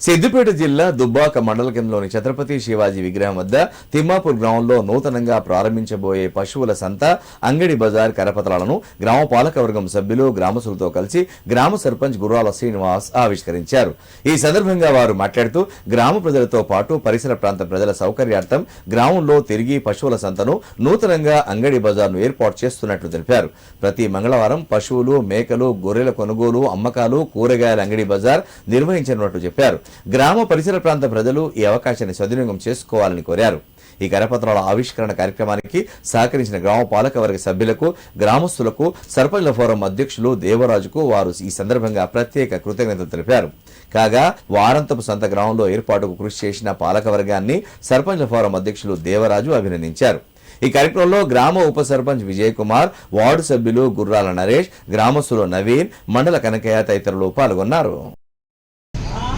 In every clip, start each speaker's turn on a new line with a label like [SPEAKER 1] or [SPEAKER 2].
[SPEAKER 1] సిద్దిపేట జిల్లా దుబ్బాక మండల కేంద్రంలోని ఛత్రపతి శివాజీ విగ్రహం వద్ద తిమ్మాపూర్ గ్రామంలో నూతనంగా ప్రారంభించబోయే పశువుల సంత అంగడి బజార్ కరపత్రాలను గ్రామ పాలకవర్గం సభ్యులు గ్రామస్తులతో కలిసి గ్రామ సర్పంచ్ గుర్రాల శ్రీనివాస్ ఆవిష్కరించారు. ఈ సందర్భంగా వారు మాట్లాడుతూ గ్రామ ప్రజలతో పాటు పరిసర ప్రాంత ప్రజల సౌకర్యార్థం గ్రామంలో తిరిగి పశువుల సంతను నూతనంగా అంగడి బజార్ను ఏర్పాటు చేస్తున్నట్లు తెలిపారు. ప్రతి మంగళవారం పశువులు, మేకలు, గొర్రెల కొనుగోలు, అమ్మకాలు, కూరగాయల అంగడి బజార్ నిర్వహించనున్నట్లు చెప్పారు. గ్రామ పరిసర ప్రాంత ప్రజలు ఈ అవకాశాన్ని సద్వినియోగం చేసుకోవాలని కోరారు. ఈ కరపత్రాల ఆవిష్కరణ కార్యక్రమానికి సహకరించిన గ్రామ పాలకవర్గ సభ్యులకు, గ్రామస్తులకు, సర్పంచ్ల ఫోరం అధ్యక్షులు దేవరాజుకు వారు ఈ సందర్భంగా ప్రత్యేక కృతజ్ఞతలు తెలిపారు. కాగా వారంతపు సంత గ్రామంలో ఏర్పాటుకు కృషి చేసిన పాలకవర్గాన్ని సర్పంచ్ల ఫోరం అధ్యక్షులు దేవరాజు అభినందించారు. ఈ కార్యక్రమంలో గ్రామ ఉప సర్పంచ్ విజయ్ కుమార్, వార్డు సభ్యులు గుర్రాల నరేష్, గ్రామస్తులు నవీన్, మండల కనకయ్య తదితరులు పాల్గొన్నారు.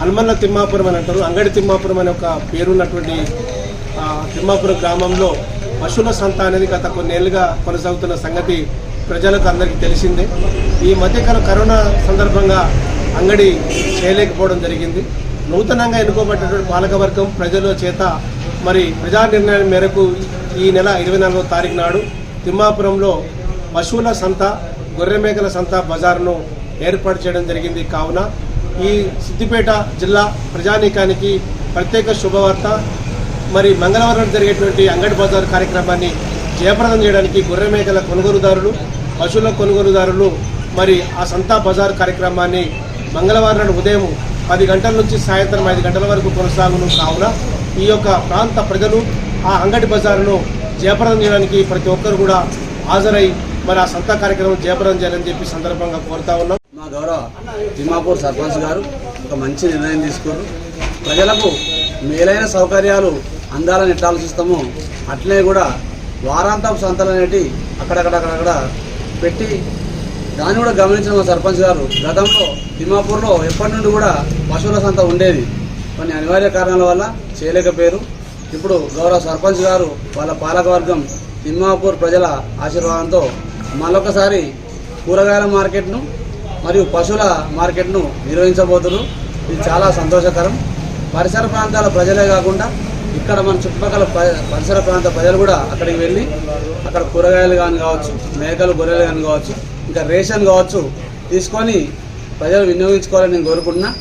[SPEAKER 2] హనుమల్ల తిమ్మాపురం అని అంటారు. అంగడి తిమ్మాపురం అనే ఒక పేరున్నటువంటి తిమ్మాపురం గ్రామంలో పశువుల సంత అనేది గత కొన్నేళ్లుగా కొనసాగుతున్న సంగతి ప్రజలకు అందరికీ తెలిసిందే. ఈ మధ్యకాలం కరోనా సందర్భంగా అంగడి చేయలేకపోవడం జరిగింది. నూతనంగా ఎన్నుకోబడినటువంటి పాలకవర్గం ప్రజల చేత మరి ప్రజా నిర్ణయం మేరకు ఈ నెల 24వ తారీఖు నాడు తిమ్మాపురంలో పశువుల సంత, గొర్రె మేకల సంత బజార్ను ఏర్పాటు చేయడం జరిగింది. కావున ఈ సిద్దిపేట జిల్లా ప్రజానీకానికి ప్రత్యేక శుభవార్త. మరి మంగళవారం జరిగేటువంటి అంగడి బజార్ కార్యక్రమాన్ని జయప్రదం చేయడానికి గొర్రె మేకల కొనుగోలుదారులు, పశువుల కొనుగోలుదారులు మరి ఆ సంతా బజార్ కార్యక్రమాన్ని మంగళవారం నాడు ఉదయం 10 గంటల నుంచి సాయంత్రం 5 గంటల వరకు కొనసాగును. కావున ఈ యొక్క ప్రాంత ప్రజలు ఆ అంగడి బజారును జయప్రదం చేయడానికి ప్రతి ఒక్కరు కూడా హాజరై మరి ఆ సంతా కార్యక్రమం జయప్రదం చేయాలని చెప్పి సందర్భంగా కోరుతా ఉన్నాం.
[SPEAKER 3] మా గౌరవ తిమ్మాపూర్ సర్పంచ్ గారు ఒక మంచి నిర్ణయం తీసుకున్నారు. ప్రజలకు మేలైన సౌకర్యాలు అందాలని ఎట్లా ఆలోచిస్తామో అట్లనే కూడా వారాంతపు సంతలు అనేవి అక్కడక్కడ పెట్టి దాన్ని కూడా గమనించిన మా సర్పంచ్ గారు గతంలో తిమ్మాపూర్లో ఎప్పటి నుండి కూడా పశువుల సంత ఉండేది. కొన్ని అనివార్య కారణాల వల్ల చేయలేకపోయారు. ఇప్పుడు గౌరవ సర్పంచ్ గారు వాళ్ళ పాలకవర్గం తిమ్మాపూర్ ప్రజల ఆశీర్వాదంతో మళ్ళొకసారి కూరగాయల మార్కెట్ను మరియు పశువుల మార్కెట్ను నిర్వహించబోతున్నారు. ఇది చాలా సంతోషకరం. పరిసర ప్రాంతాల ప్రజలే కాకుండా ఇక్కడ మన చుట్టుపక్కల పరిసర ప్రాంత ప్రజలు కూడా అక్కడికి వెళ్ళి అక్కడ కూరగాయలు కానీ కావచ్చు, మేకలు, గొర్రెలు కానీ కావచ్చు, ఇంకా రేషన్ కావచ్చు తీసుకొని ప్రజలు వినియోగించుకోవాలని నేను కోరుకుంటున్నా.